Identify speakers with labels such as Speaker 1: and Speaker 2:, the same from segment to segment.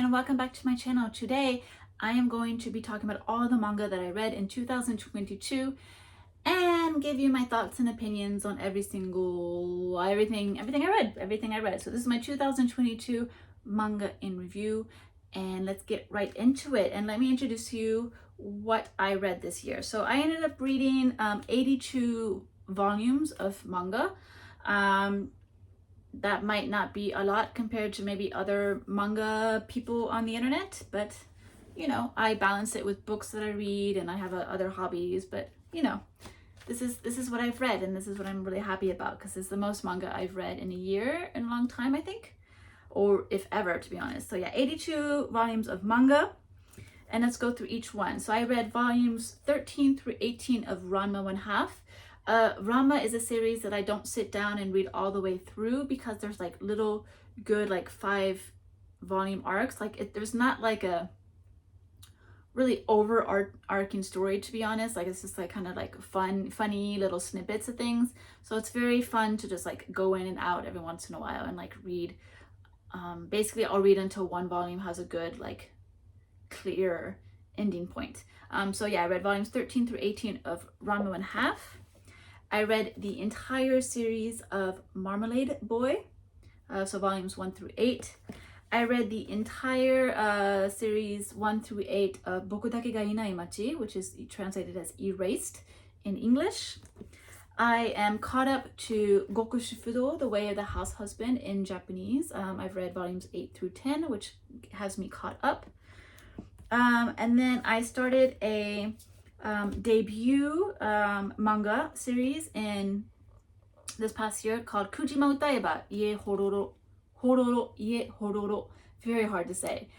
Speaker 1: and welcome back to my channel. Today I am going to be talking about all the manga that I read in 2022 and give you my thoughts and opinions on everything I read. So this is my 2022 manga in review, and let's get right into it. And let me introduce you what I read this year. So I ended up reading 82 volumes of manga. That might not be a lot compared to maybe other manga people on the internet, but you know, I balance it with books that I read, and I have other hobbies. But you know, this is what I've read, and this is what I'm really happy about, because it's the most manga I've read in a year in a long time, I think, or if ever, to be honest. So yeah, 82 volumes of manga, and let's go through each one. So I read volumes 13 through 18 of Ranma 1/2. Rama is a series that I don't sit down and read all the way through, because there's like little good like 5-volume arcs. Like there's not like a really overarching story, to be honest. Like it's just like kind of like funny little snippets of things. So it's very fun to just like go in and out every once in a while and like read. Basically I'll read until one volume has a good like clear ending point. So yeah, I read volumes 13 through 18 of Ranma 1/2. I read the entire series of Marmalade Boy, so volumes 1 through 8. I read the entire series 1 through 8 of Boku dake ga inai machi, which is translated as Erased in English. I am caught up to極主婦道, The Way of the Househusband in Japanese. I've read volumes 8 through 10, which has me caught up. And then I started a debut manga series in this past year called Kujima Utae ba Ie Hororo. Ie Hororo. Very hard to say.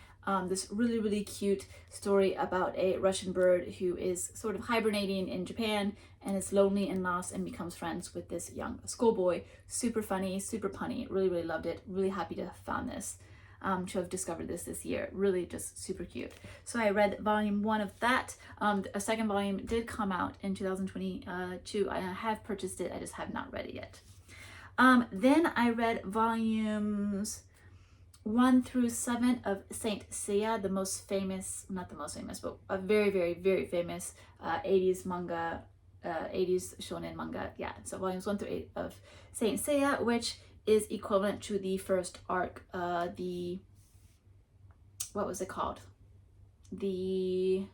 Speaker 1: This really cute story about a Russian bird who is sort of hibernating in Japan and is lonely and lost and becomes friends with this young schoolboy. Super funny, super punny. Really loved it. Really happy to have found this. To have discovered this year. Really just super cute. So I read volume 1 of that. A second volume did come out in 2022. I have purchased it, I just have not read it yet. Then I read volumes 1 through 7 of Saint Seiya, the most famous, not the most famous, but a very famous 80s manga, 80s shonen manga. Yeah, so volumes 1 through 8 of Saint Seiya, which is equivalent to the first arc, what was it called? The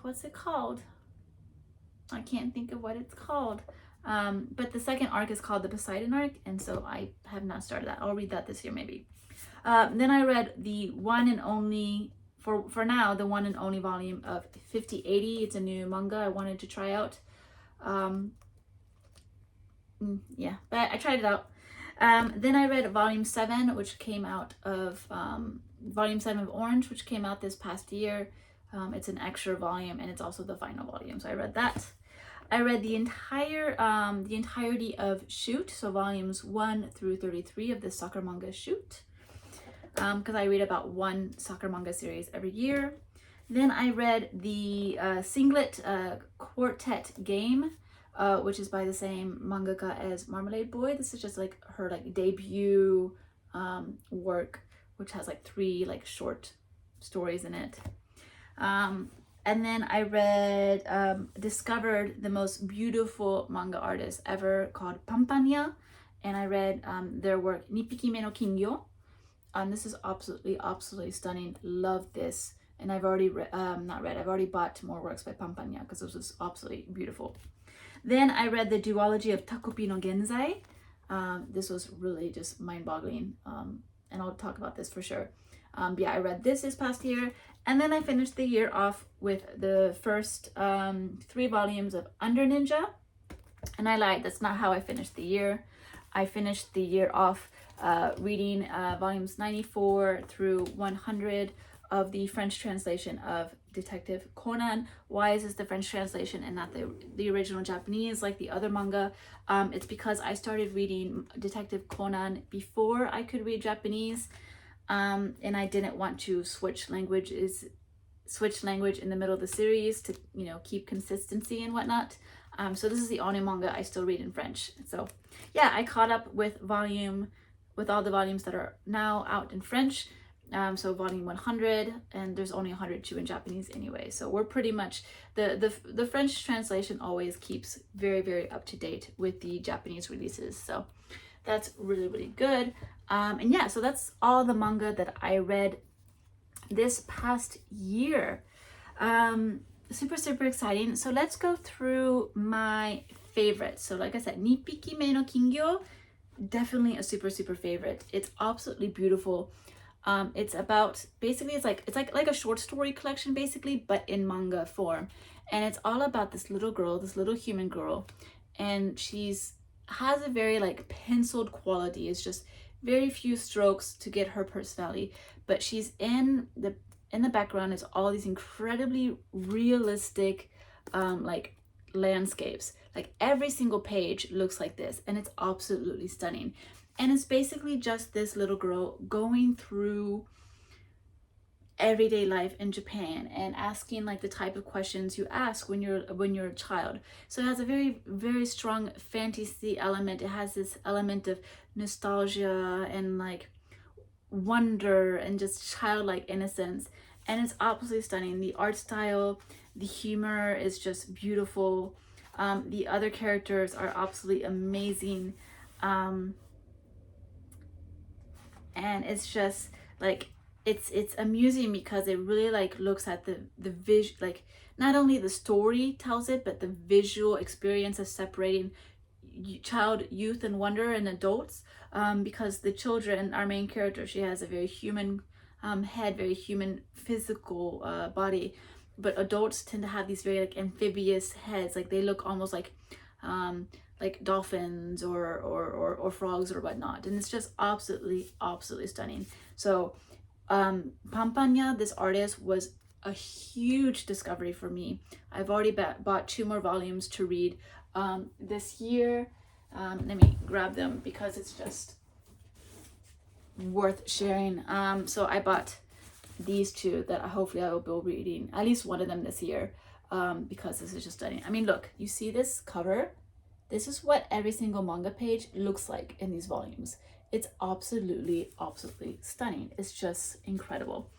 Speaker 1: what's it called? I can't think of what it's called. But the second arc is called the Poseidon arc, and so I have not started that. I'll read that this year maybe. Then I read the one and only, for now, the one and only volume of 5080. It's a new manga I wanted to try out. Yeah, but I tried it out. Then I read volume 7, which came out of volume 7 of Orange, which came out this past year. It's an extra volume, and it's also the final volume, so I read that. I read the entirety of Shoot, so volumes 1 through 33 of the soccer manga Shoot, because I read about one soccer manga series every year. Then I read the singlet Quartet Game, which is by the same mangaka as Marmalade Boy. This is just like her like debut work, which has like 3 like short stories in it. And then I read, discovered the most beautiful manga artist ever called Pampanya, and I read their work Nipiki me no Kingyo. This is absolutely stunning. Love this, and I've already I've already bought more works by Pampanya because this was absolutely beautiful. Then I read the duology of Tacopi no Genzai. This was really just mind-boggling, and I'll talk about this for sure. But yeah, I read this past year, and then I finished the year off with the first 3 volumes of Under Ninja. And I lied, that's not how I finished the year. I finished the year off reading volumes 94 through 100 of the French translation of Detective Conan. Why is this the French translation and not the original Japanese like the other manga? It's because I started reading Detective Conan before I could read Japanese. And I didn't want to switch language in the middle of the series to, you know, keep consistency and whatnot. So this is the only manga I still read in French. So yeah, I caught up with all the volumes that are now out in French. So volume 100, and there's only 102 in Japanese anyway. So we're pretty much, the French translation always keeps very, very up to date with the Japanese releases. So that's really, really good. And yeah, so that's all the manga that I read this past year. Super, super exciting. So let's go through my favorites. So like I said, Nipiki me no Kingyo, definitely a super, super favorite. It's absolutely beautiful. It's about, basically it's like a short story collection basically, but in manga form. And it's all about this little girl, this little human girl, and has a very like penciled quality. It's just very few strokes to get her personality, but she's in the background is all these incredibly realistic like landscapes. Like every single page looks like this, and it's absolutely stunning. And it's basically just this little girl going through everyday life in Japan and asking like the type of questions you ask when you're a child. So it has a very, very strong fantasy element. It has this element of nostalgia and like wonder and just childlike innocence, and it's absolutely stunning. The art style, the humor is just beautiful. The other characters are absolutely amazing. And it's just like it's amusing because it really like looks at the like not only the story tells it, but the visual experience of separating child, youth, and wonder, and adults. Because the children, our main character, she has a very human head, very human physical body, but adults tend to have these very like amphibious heads. Like they look almost like dolphins or frogs or whatnot, and it's just absolutely stunning. So Pampanya, this artist, was a huge discovery for me. I've already bought 2 more volumes to read this year. Let me grab them because it's just worth sharing. So I bought these 2 that hopefully I will be reading at least one of them this year, because this is just stunning. I mean, look, you see this cover? This is what every single manga page looks like in these volumes. It's absolutely stunning. It's just incredible.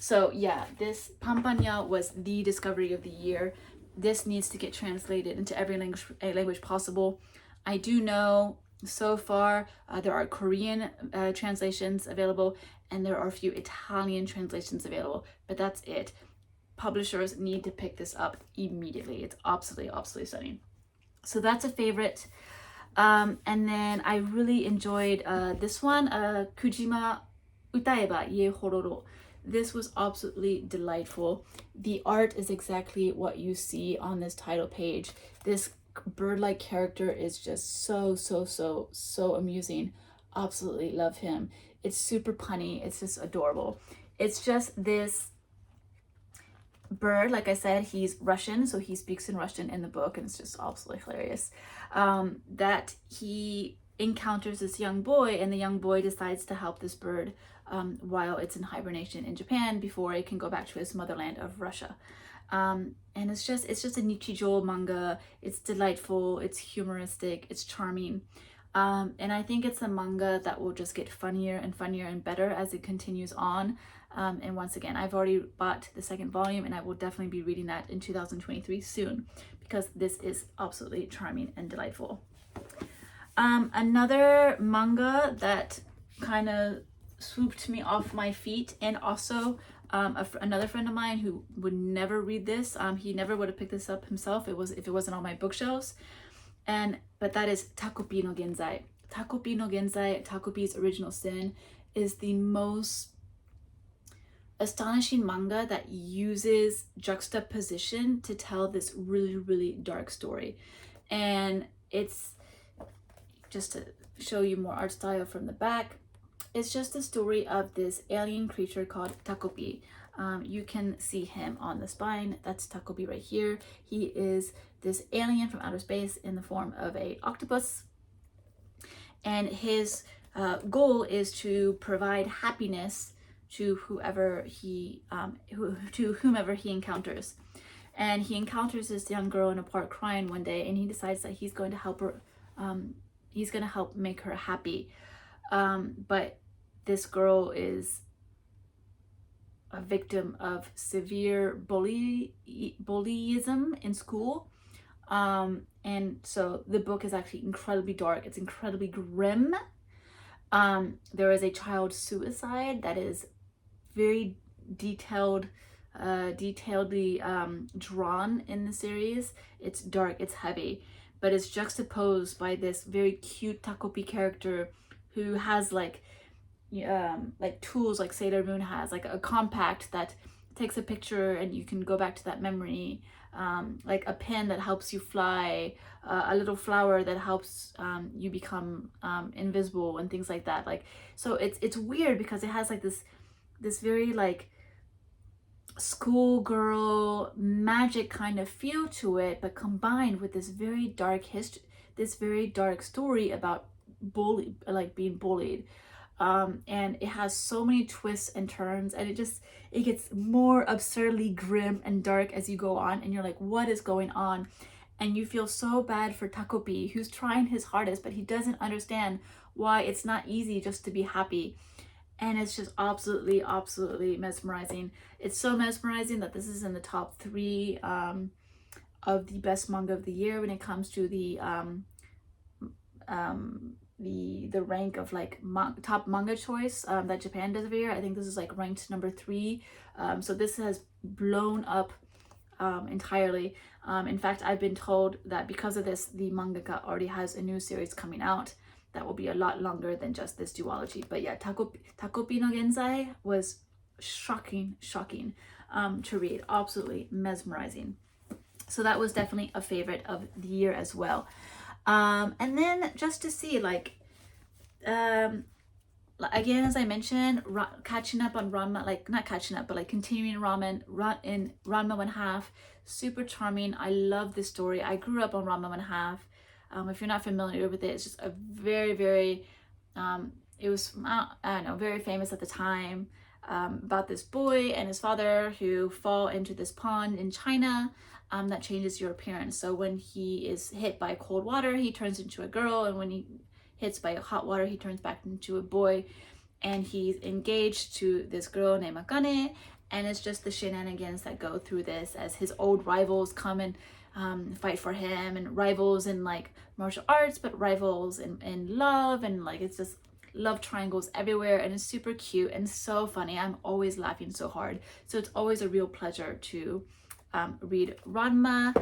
Speaker 1: So yeah, this Pampanya was the discovery of the year. This needs to get translated into every language possible. I do know so far there are Korean translations available, and there are a few Italian translations available, but that's it. Publishers need to pick this up immediately. It's absolutely stunning. So that's a favorite. And then I really enjoyed this one, Kujima Utae ba Ye Hororo. This was absolutely delightful. The art is exactly what you see on this title page. This bird-like character is just so amusing. Absolutely love him. It's super punny. It's just adorable. It's just this bird, like I said, he's Russian, so he speaks in Russian in the book, and it's just absolutely hilarious. That he encounters this young boy, and the young boy decides to help this bird while it's in hibernation in Japan before it can go back to his motherland of Russia. And it's just a nichijou manga. It's delightful, it's humoristic, it's charming. And I think it's a manga that will just get funnier and better as it continues on. And once again, I've already bought the 2nd volume, and I will definitely be reading that in 2023 soon, because this is absolutely charming and delightful. Another manga that kind of swooped me off my feet, and also another friend of mine who would never read this, he never would have picked this up himself if it wasn't on my bookshelves, but that is Tacopi no Genzai. Tacopi no Genzai, Tacopi's Original Sin, is the most astonishing manga that uses juxtaposition to tell this really dark story. And it's just to show you more art style from the back. It's just the story of this alien creature called Tacopi. You can see him on the spine. That's Tacopi right here. He is this alien from outer space in the form of an octopus. And his goal is to provide happiness to whomever he encounters. and he encounters this young girl in a park crying one day, and he decides that he's going to help her. He's going to help make her happy. But this girl is a victim of severe bullyism in school. And so the book is actually incredibly dark. It's incredibly grim. There is a child suicide that is very detailedly drawn in the series. It's dark, it's heavy, but it's juxtaposed by this very cute Tacopi character who has like tools like Sailor Moon has, like a compact that takes a picture and you can go back to that memory, like a pen that helps you fly, a little flower that helps you become invisible and things like that. Like, so it's weird because it has like this very like schoolgirl magic kind of feel to it, but combined with this very dark story about being bullied. And it has so many twists and turns, and it gets more absurdly grim and dark as you go on, and you're like, what is going on? And you feel so bad for Tacopi, who's trying his hardest, but he doesn't understand why it's not easy just to be happy. And it's just absolutely mesmerizing. It's so mesmerizing that this is in the top 3 of the best manga of the year when it comes to the rank of like top manga choice that Japan does every year. I think this is like ranked number 3. So this has blown up entirely. In fact, I've been told that because of this, the mangaka already has a new series coming out that will be a lot longer than just this duology. But yeah, Tacopi no Genzai was shocking to read. Absolutely mesmerizing. So that was definitely a favorite of the year as well. And then just to see, like, again, as I mentioned, catching up on Ranma, like not catching up, but like continuing Ranma 1/2, super charming. I love this story. I grew up on Ranma 1/2. If you're not familiar with it, it's just a very, very, it was, I don't know, very famous at the time, about this boy and his father who fall into this pond in China that changes your appearance. So when he is hit by cold water, he turns into a girl, and when he hits by hot water, he turns back into a boy, and he's engaged to this girl named Akane, and it's just the shenanigans that go through this as his old rivals come and fight for him, and rivals in like martial arts, but rivals in love, and like it's just love triangles everywhere, and it's super cute and so funny. I'm always laughing so hard, so it's always a real pleasure to read Ranma.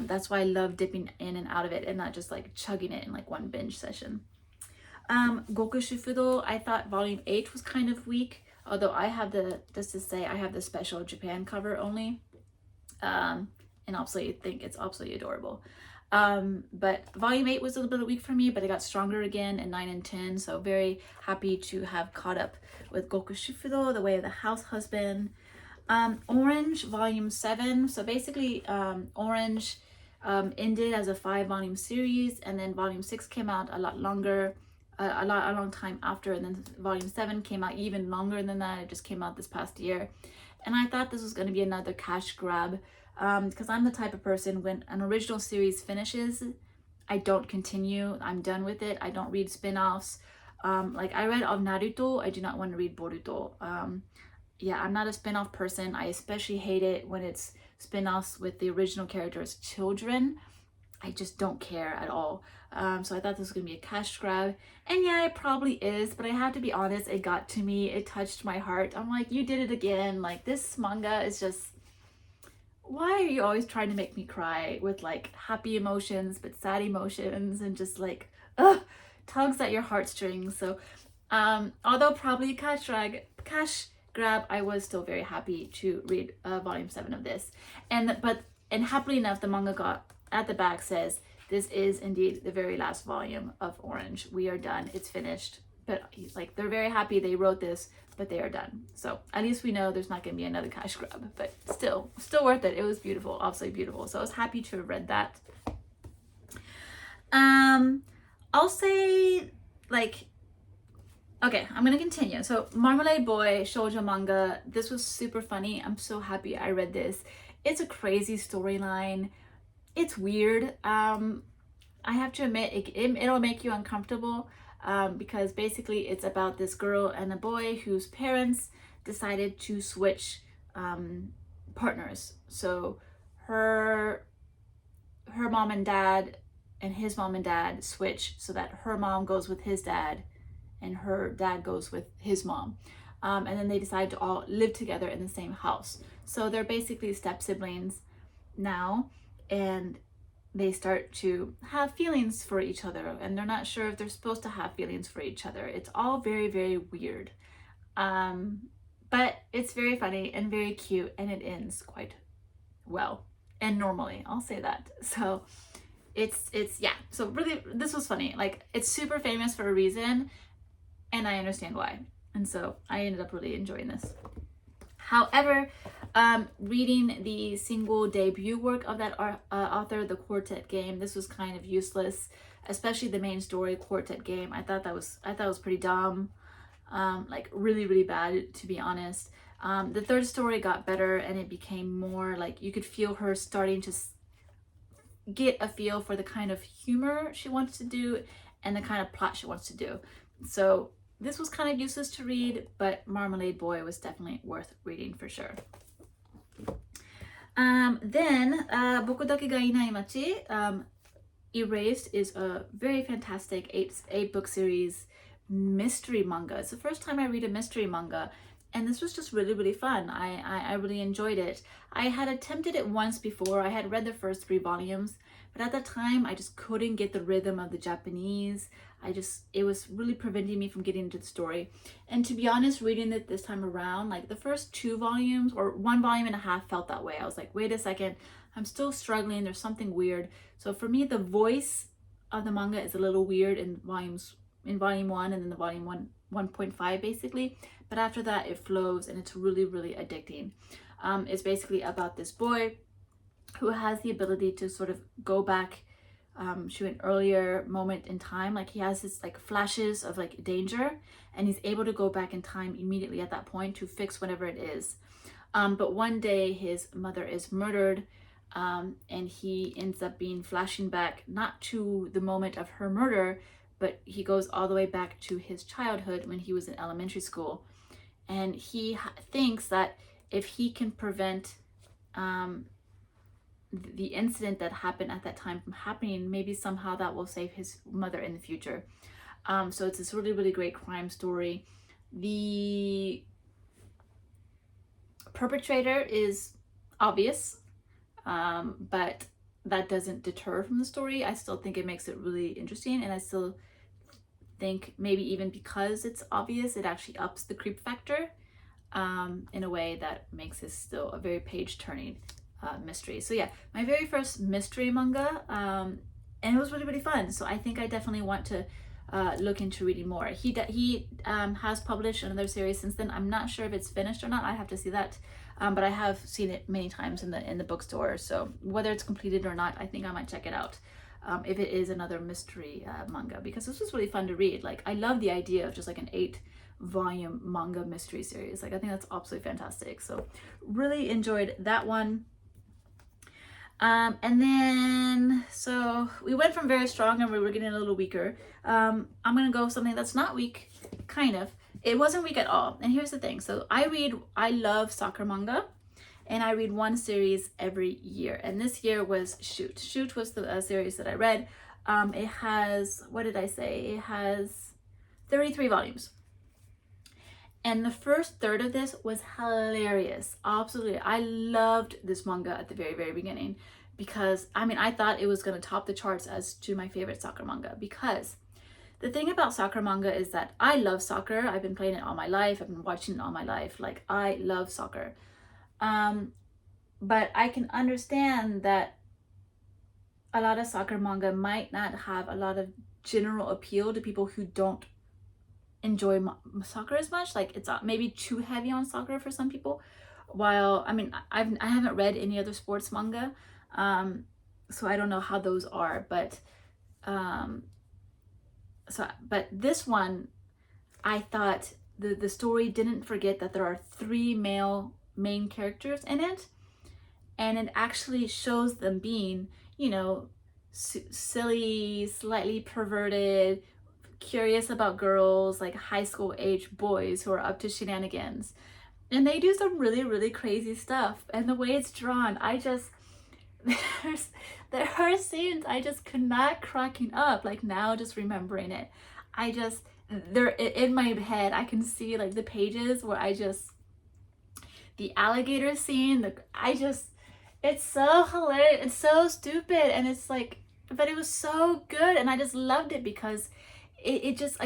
Speaker 1: That's why I love dipping in and out of it and not just like chugging it in like one binge session. Gokushu Fudo, I thought volume 8 was kind of weak, although I have the special Japan cover only, and absolutely think it's absolutely adorable. But volume 8 was a little bit weak for me, but it got stronger again in 9 and 10, so very happy to have caught up with Gokushu Fudo, The Way of the Househusband. Orange volume 7, so basically Orange ended as a 5-volume series, and then volume 6 came out a long time after, and then volume 7 came out even longer than that. It just came out this past year, and I thought this was going to be another cash grab, because I'm the type of person, when an original series finishes, I don't continue. I'm done with it. I don't read spin-offs. Like I read of Naruto, I do not want to read Boruto. Yeah, I'm not a spin-off person. I especially hate it when it's spin-offs with the original characters' children. I just don't care at all. So I thought this was going to be a cash grab. And yeah, it probably is, but I have to be honest, it got to me. It touched my heart. I'm like, you did it again. Like, this manga is just... Why are you always trying to make me cry with like happy emotions, but sad emotions, and just like, tugs at your heartstrings? So, although probably a cash grab, I was still very happy to read volume 7 of this, and happily enough, the mangaka at the back says this is indeed the very last volume of Orange. We are done. It's finished. But like, they're very happy they wrote this, but they are done. So at least we know there's not going to be another cash grab. But still worth it. It was beautiful, absolutely beautiful. So I was happy to have read that. I'll say like. Okay, I'm gonna continue. So Marmalade Boy, shoujo manga. This was super funny. I'm so happy I read this. It's a crazy storyline. It's weird. I have to admit, it'll make you uncomfortable because basically it's about this girl and a boy whose parents decided to switch partners. So her mom and dad and his mom and dad switch so that her mom goes with his dad and her dad goes with his mom. And then they decide to all live together in the same house. So they're basically step siblings now, and they start to have feelings for each other, and they're not sure if they're supposed to have feelings for each other. It's all very, very weird. But it's very funny and very cute, and it ends quite well and normally, I'll say that. So it's yeah, so really this was funny. Like, it's super famous for a reason, and I understand why. And so I ended up really enjoying this. However, reading the single debut work of that author, the Quartet Game, this was kind of useless, especially the main story, Quartet Game. I thought that was pretty dumb, like really, really bad, to be honest. The third story got better, and it became more like you could feel her starting to get a feel for the kind of humor she wants to do and the kind of plot she wants to do. So this was kind of useless to read, but Marmalade Boy was definitely worth reading for sure. Then, 僕だけがいない街, Erased is a very fantastic eight book series mystery manga. It's the first time I read a mystery manga, and this was just really, really fun. I really enjoyed it. I had attempted it once before. I had read the first 3 volumes, but at the time I just couldn't get the rhythm of the Japanese. It was really preventing me from getting into the story. And to be honest, reading it this time around, like the first 2 volumes or 1 volume and a half felt that way. I was like, wait a second, I'm still struggling. There's something weird. So for me, the voice of the manga is a little weird in volume 1 and then the volume 1.5 basically. But after that, it flows, and it's really, really addicting. It's basically about this boy who has the ability to sort of go back to an earlier moment in time. Like, he has this like flashes of like danger, and he's able to go back in time immediately at that point to fix whatever it is. But one day his mother is murdered, and he ends up flashing back not to the moment of her murder, but he goes all the way back to his childhood when he was in elementary school. And he thinks that if he can prevent the incident that happened at that time from happening, maybe somehow that will save his mother in the future. So it's this really, really great crime story. The perpetrator is obvious, but that doesn't deter from the story. I still think it makes it really interesting, and I still think maybe even because it's obvious, it actually ups the creep factor in a way that makes this still a very page-turning mystery. So yeah, my very first mystery manga, and it was really, really fun. So I think I definitely want to look into reading more. He has published another series since then. I'm not sure if it's finished or not. I have to see that. But I have seen it many times in the bookstore. So whether it's completed or not, I think I might check it out. If it is another mystery manga, because this was really fun to read. Like, I love the idea of just like an 8-volume manga mystery series. Like, I think that's absolutely fantastic. So really enjoyed that one. And then, so we went from very strong and we were getting a little weaker. I'm gonna go with something that's not weak, kind of. It wasn't weak at all. And here's the thing. So I love soccer manga, and I read one series every year. And this year was Shoot. Shoot was the series that I read. It has, what did I say? It has 33 volumes. And the first third of this was hilarious. Absolutely. I loved this manga at the very, very beginning because, I mean, I thought it was going to top the charts as to my favorite soccer manga, because the thing about soccer manga is that I love soccer. I've been playing it all my life. I've been watching it all my life. Like, I love soccer. But I can understand that a lot of soccer manga might not have a lot of general appeal to people who don't enjoy soccer as much. Like, it's maybe too heavy on soccer for some people. While, I mean, I haven't read any other sports manga, so I don't know how those are, but but this one, I thought the story didn't forget that there are 3 male main characters in it, and it actually shows them being, you know, silly, slightly perverted, curious about girls, like high school age boys who are up to shenanigans. And they do some really, really crazy stuff. And the way it's drawn, there are scenes I just could not cracking up, like now just remembering it. They're in my head, I can see like the pages where the alligator scene, it's so hilarious, it's so stupid, and it's like, but it was so good, and I just loved it because it just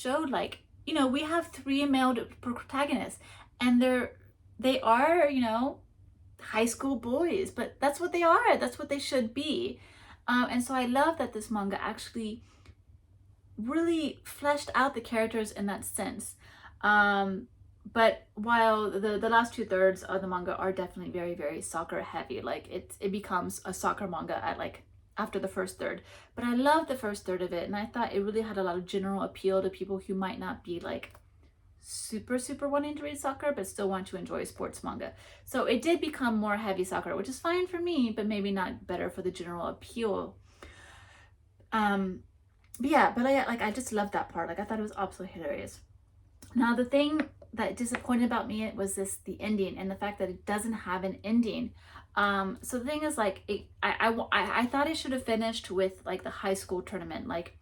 Speaker 1: showed, like, you know, we have 3 male protagonists, and they are, you know, high school boys, but that's what they are, that's what they should be. And so I love that this manga actually really fleshed out the characters in that sense. But while the last 2/3 of the manga are definitely very, very soccer heavy, like it becomes a soccer manga at like after the first third. But I love the first third of it, and I thought it really had a lot of general appeal to people who might not be like super wanting to read soccer but still want to enjoy sports manga. So it did become more heavy soccer, which is fine for me, but maybe not better for the general appeal. But yeah, but I just loved that part. Like I thought it was absolutely hilarious. Now the thing that disappointed about me was the ending, and the fact that it doesn't have an ending. So the thing is, like, I thought it should have finished with like the high school tournament. Like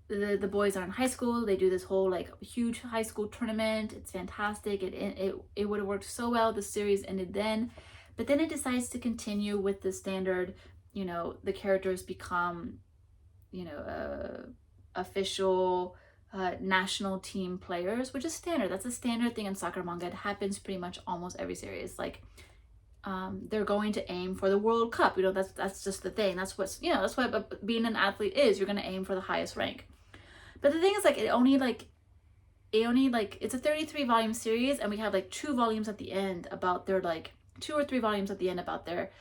Speaker 1: the boys are in high school, they do this whole like huge high school tournament. It's fantastic. It would have worked so well. The series ended then, but then it decides to continue with the standard, you know, the characters become, you know, official national team players, which is standard. That's a standard thing in soccer manga. It happens pretty much almost every series. Like they're going to aim for the World Cup. You know, that's just the thing. That's what's, you know, that's what being an athlete is. You're going to aim for the highest rank. But the thing is, like, it only it's a 33 volume series, and we have like 2 volumes at the end about their, like 2 or 3 volumes at the end about their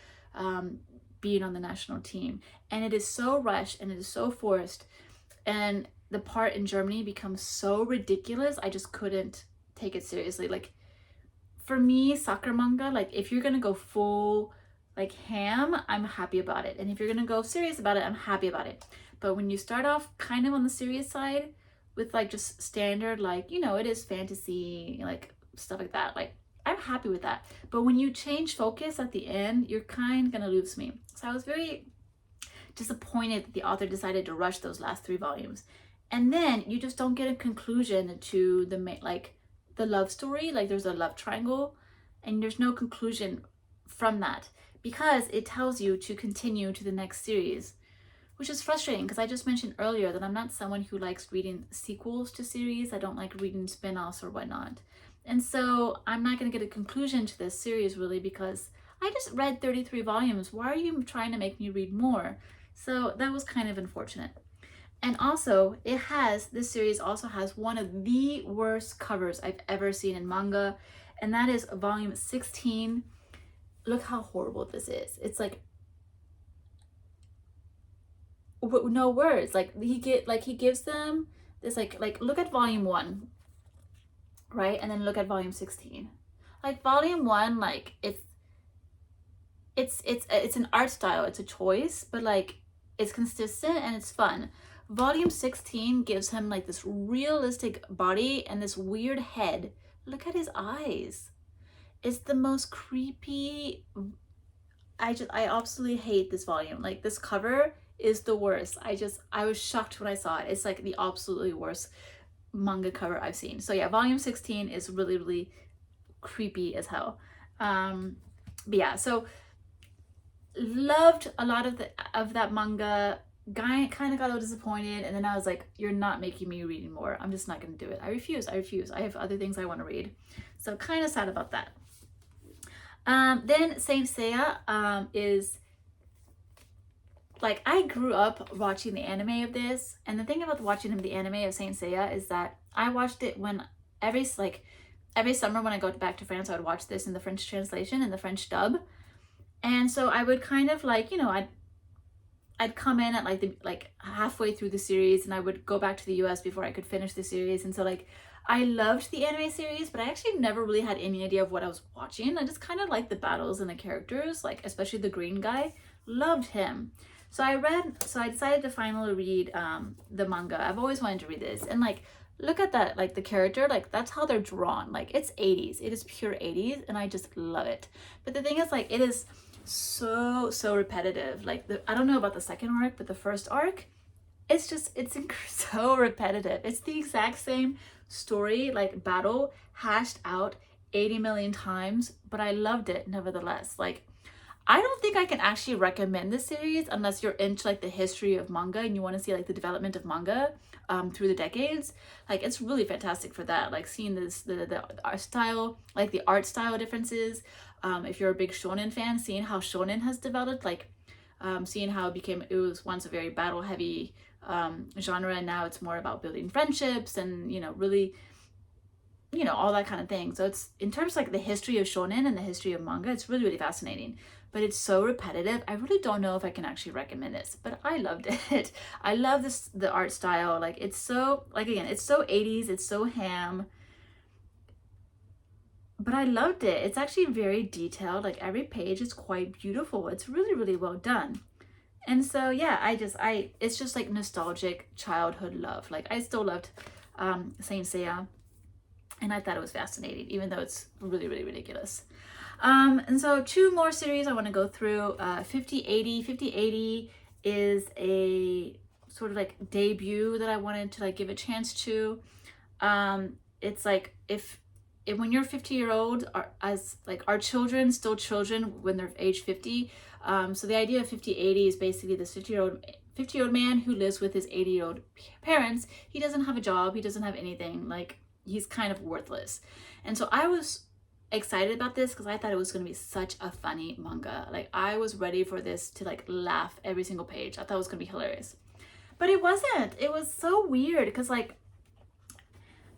Speaker 1: being on the national team. And it is so rushed and it is so forced, and the part in Germany becomes so ridiculous. I just couldn't take it seriously. Like for me, soccer manga, like if you're gonna go full like ham, I'm happy about it, and if you're gonna go serious about it, I'm happy about it. But when you start off kind of on the serious side with like just standard, like, you know, it is fantasy, like stuff like that, like I'm happy with that. But when you change focus at the end, you're kind of gonna lose me. So I was very disappointed that the author decided to rush those last 3 volumes. And then you just don't get a conclusion to the love story. Like there's a love triangle, and there's no conclusion from that, because it tells you to continue to the next series, which is frustrating, because I just mentioned earlier that I'm not someone who likes reading sequels to series. I don't like reading spin-offs or whatnot. And so I'm not going to get a conclusion to this series really, because I just read 33 volumes. Why are you trying to make me read more? So that was kind of unfortunate. And also, this series also has one of the worst covers I've ever seen in manga, and that is volume 16. Look how horrible this is. It's like, no words. Like he gives them this like look at volume 1, right? And then look at volume 16. Like volume 1, like it's an art style, it's a choice, but like it's consistent and it's fun. Volume 16 gives him like this realistic body and this weird head. Look at his eyes. It's the most creepy. I absolutely hate this volume. Like this cover is the worst. I was shocked when I saw it. It's like the absolutely worst manga cover I've seen. So yeah, volume 16 is really, really creepy as hell. But yeah, so loved a lot of that manga. Guy kind of got a little disappointed, and then I was like, you're not making me read anymore. I'm just not going to do it. I refuse. I have other things I want to read. So kind of sad about that. Then Saint Seiya is like, I grew up watching the anime of this, and the thing about watching the anime of Saint Seiya is that I watched it when every summer when I go back to France, I would watch this in the French translation, in the French dub. And so I would kind of like, you know, I'd come in at like halfway through the series, and I would go back to the US before I could finish the series. And so like I loved the anime series, but I actually never really had any idea of what I was watching. I just kind of liked the battles and the characters, like especially the green guy. Loved him. So I decided to finally read the manga. I've always wanted to read this, and like look at that, like the character, like that's how they're drawn. Like it's 80s, it is pure 80s, and I just love it. But the thing is, like, it is so repetitive. Like I don't know about the second arc, but the first arc, it's so repetitive. It's the exact same story, like battle hashed out 80 million times, but I loved it nevertheless. Like I don't think I can actually recommend this series unless you're into like the history of manga and you want to see like the development of manga through the decades. Like it's really fantastic for that. Like seeing this the art style, like the art style differences. If you're a big shonen fan, seeing how shonen has developed, like seeing how it was once a very battle heavy genre, and now it's more about building friendships and, you know, really, you know, all that kind of thing. So it's, in terms of like the history of shonen and the history of manga, it's really fascinating, but it's so repetitive. I really don't know if I can actually recommend this, but I loved it. I love the art style. Like it's so, like, again, it's so 80s, it's so ham, but I loved it. It's actually very detailed. Like every page is quite beautiful. It's really well done. And so yeah, it's just like nostalgic childhood love. Like I still loved Saint Seiya, and I thought it was fascinating, even though it's really ridiculous. And so 2 more series I want to go through. 5080. 5080 is a sort of like debut that I wanted to like give a chance to. It's like when you're 50-year-old, as like our children still children when they're age 50. So the idea of 5080 is basically this 50-year-old man who lives with his 80-year-old parents. He doesn't have a job, he doesn't have anything, like he's kind of worthless. And so I was excited about this because I thought it was going to be such a funny manga. Like I was ready for this to like laugh every single page. I thought it was going to be hilarious, but it wasn't. It was so weird because like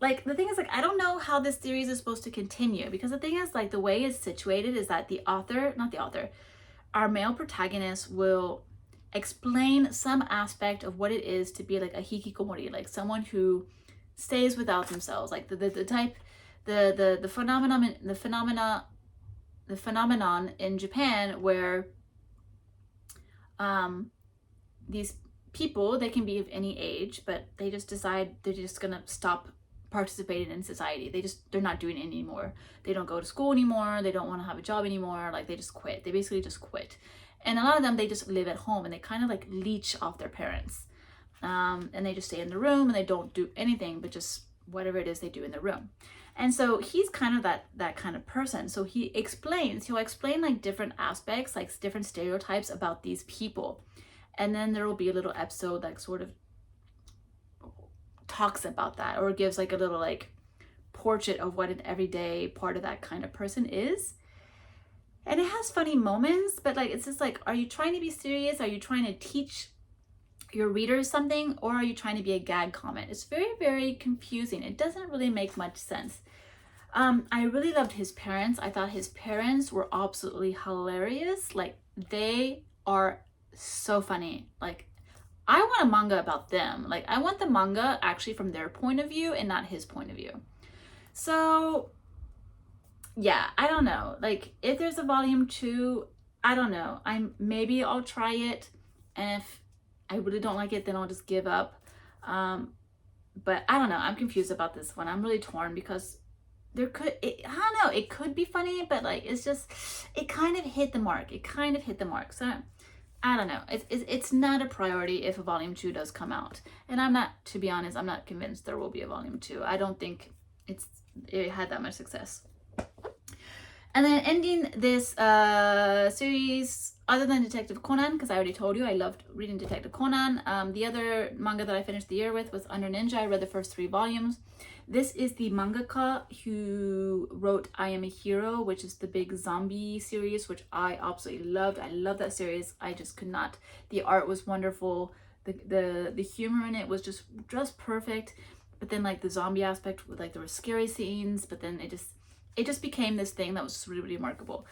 Speaker 1: the thing is, like, I don't know how this series is supposed to continue, because the thing is, like, the way it's situated is that our male protagonist will explain some aspect of what it is to be like a hikikomori, like someone who stays without themselves, like the phenomenon in Japan where these people, they can be of any age, but they just decide they're just gonna stop participating in society. They're not doing it anymore. They don't go to school anymore. They don't want to have a job anymore. Like they just quit. They basically just quit. And a lot of them, they just live at home and they kind of like leech off their parents. And they just stay in the room and they don't do anything but just whatever it is they do in the room. And so he's kind of that kind of person. So he'll explain like different aspects, like different stereotypes about these people. And then there will be a little episode that sort of talks about that, or gives like a little like portrait of what an everyday part of that kind of person is. And it has funny moments, but like it's just like, are you trying to be serious? Are you trying to teach your readers something, or are you trying to be a gag comment? It's very confusing. It doesn't really make much sense. I really loved his parents. I thought his parents were absolutely hilarious. Like they are so funny. Like I want a manga about them. Like I want the manga actually from their point of view and not his point of view. So yeah, I don't know. Like if there's a volume 2, I don't know. Maybe I'll try it, and if I really don't like it, then I'll just give up. But I don't know. I'm confused about this one. I'm really torn because I don't know. It could be funny, but like it kind of hit the mark. So I don't know. It's not a priority if a volume 2 does come out. And to be honest, I'm not convinced there will be a volume 2. I don't think it had that much success. And then ending this series, other than Detective Conan, because I already told you I loved reading Detective Conan. The other manga that I finished the year with was Under Ninja. I read the first 3 volumes. This is the mangaka who wrote I Am a Hero, which is the big zombie series, which I absolutely loved. I love that series. I just could not. The art was wonderful. The humor in it was just perfect. But then like the zombie aspect, like there were scary scenes, but then it just became this thing that was just really remarkable.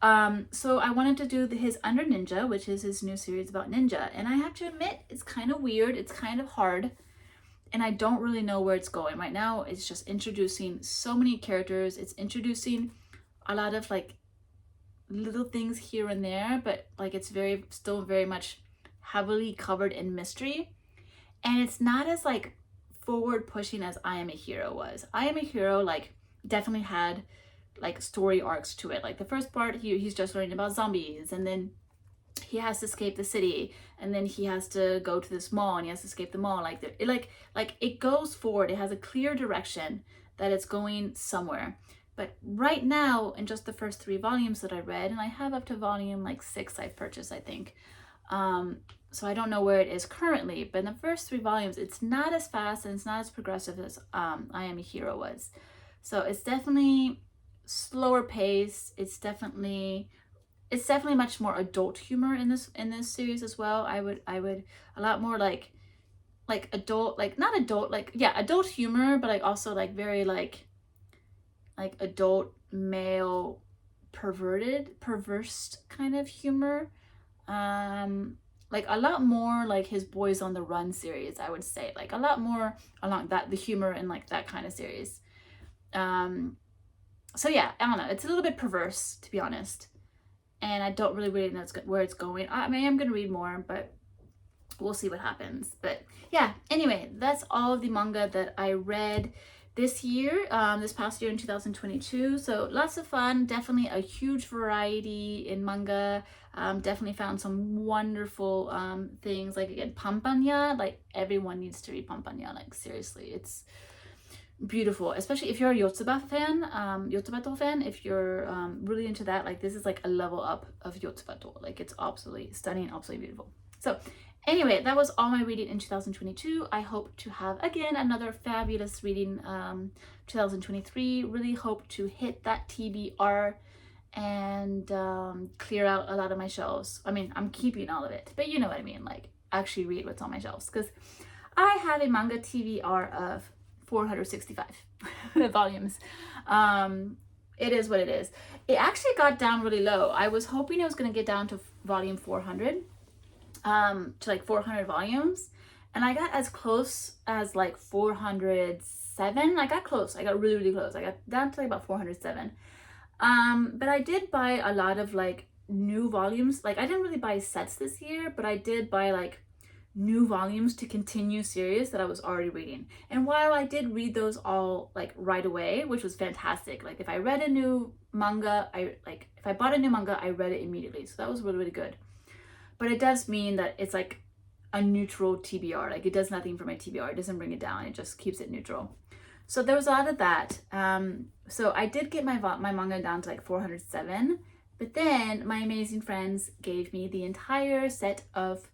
Speaker 1: So I wanted to do his Under Ninja, which is his new series about ninja. And I have to admit, it's kind of weird. It's kind of hard. And I don't really know where it's going. Right now, it's just introducing so many characters. It's introducing a lot of like little things here and there, but like it's still very much heavily covered in mystery. And it's not as like forward pushing as I Am a Hero was. I Am a Hero like definitely had like story arcs to it. Like the first part, he's just learning about zombies, and then he has to escape the city, and then he has to go to this mall and he has to escape the mall. Like it goes forward. It has a clear direction that it's going somewhere. But right now, in just the first 3 volumes that I read, and I have up to volume like 6 I've purchased, I think. So I don't know where it is currently, but in the first 3 volumes, it's not as fast and it's not as progressive as I Am a Hero was. So it's definitely slower pace. It's definitely much more adult humor in this series as well. I would a lot more like adult, like not adult, like yeah, adult humor, but like also like very like adult male perverse kind of humor. Like a lot more like his Boys on the Run series, I would say, like a lot more along the humor and like that kind of series. So yeah, I don't know, it's a little bit perverse, to be honest, and I don't really know where it's going. I mean, I'm gonna read more, but we'll see what happens. But yeah, anyway, that's all of the manga that I read this year, this past year in 2022. So lots of fun, definitely a huge variety in manga. Definitely found some wonderful things, like again, Pampanya. Like everyone needs to read Pampanya, like seriously, it's beautiful, especially if you're a Yotsubato fan. If you're really into that, like this is like a level up of Yotsubato. Like it's absolutely stunning, absolutely beautiful. So anyway, that was all my reading in 2022. I hope to have again another fabulous reading 2023. Really hope to hit that TBR and clear out a lot of my shelves. I mean, I'm keeping all of it, but you know what I mean, like actually read what's on my shelves, because I have a manga TBR of 465 volumes. It is what it is. It actually got down really low. I was hoping it was going to get down to volume 400, to like 400 volumes, and I got as close as like 407. I got close. I got really close. I got down to like about 407. But I did buy a lot of like new volumes. Like I didn't really buy sets this year, but I did buy like new volumes to continue series that I was already reading. And while I did read those all like right away, which was fantastic, like if I read a new manga, if I bought a new manga, I read it immediately. So that was really good. But it does mean that it's like a neutral TBR. Like it does nothing for my TBR. It doesn't bring it down. It just keeps it neutral. So there was a lot of that. So I did get my manga down to like 407. But then my amazing friends gave me the entire set of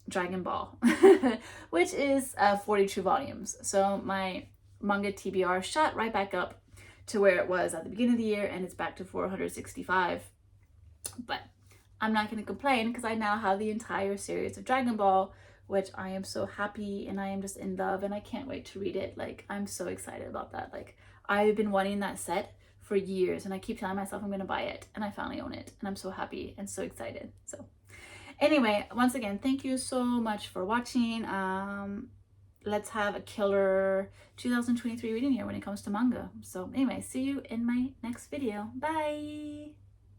Speaker 1: Dragon Ball, which is 42 volumes. So my manga TBR shot right back up to where it was at the beginning of the year, and it's back to 465. But I'm not going to complain because I now have the entire series of Dragon Ball, which I am so happy and I am just in love, and I can't wait to read it. Like I'm so excited about that. Like I've been wanting that set for years, and I keep telling myself I'm going to buy it, and I finally own it, and I'm so happy and so excited. So anyway, once again, thank you so much for watching. Let's have a killer 2023 reading here when it comes to manga. So anyway, see you in my next video. Bye!